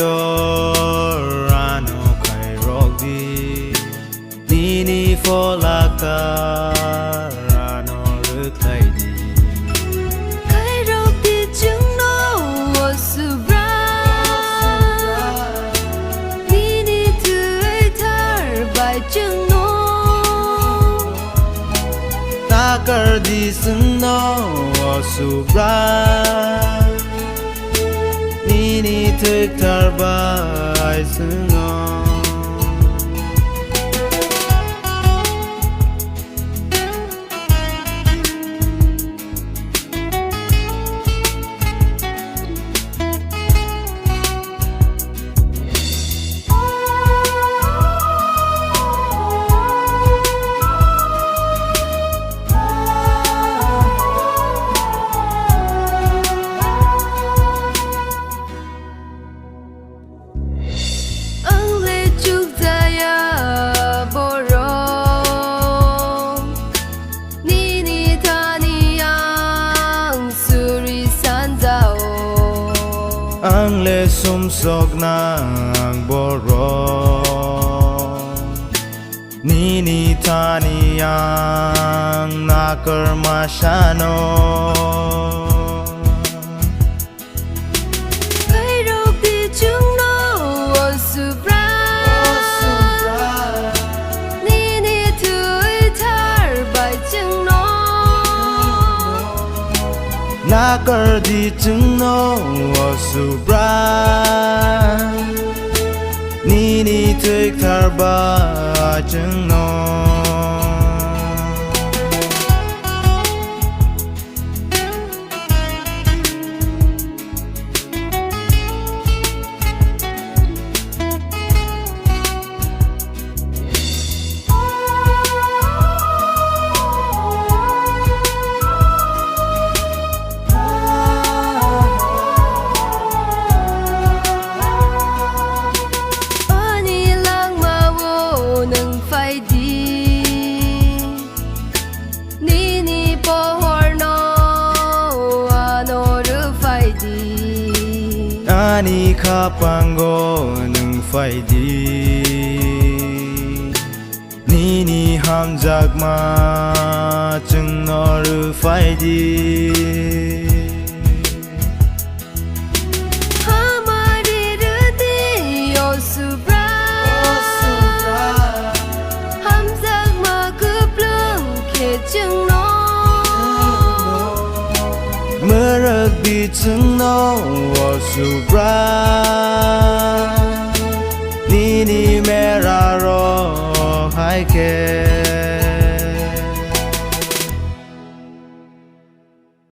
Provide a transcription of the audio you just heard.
door ano kay rogdi nini folaka ano rực thầy đi kay rogdi chứng nó wasubra nini tươi thar bài chứng nó ta cờ đi sưng nó wasubra nini thức thar bài sưng nó ang le sumsok ng boro nini tani ang nakarmasyano kay rogdi chứng nó wasubra nini tươi thar bài chứng nó nakar di chứng nó wasubra nini thức thar ba chứng nó ani kapango nung phai đi nini hamjak ma chung nor phai đi hamari rudi osubra hamjak ma kuplung khe chung nó merak di chung no wasubra nini meraro hai ke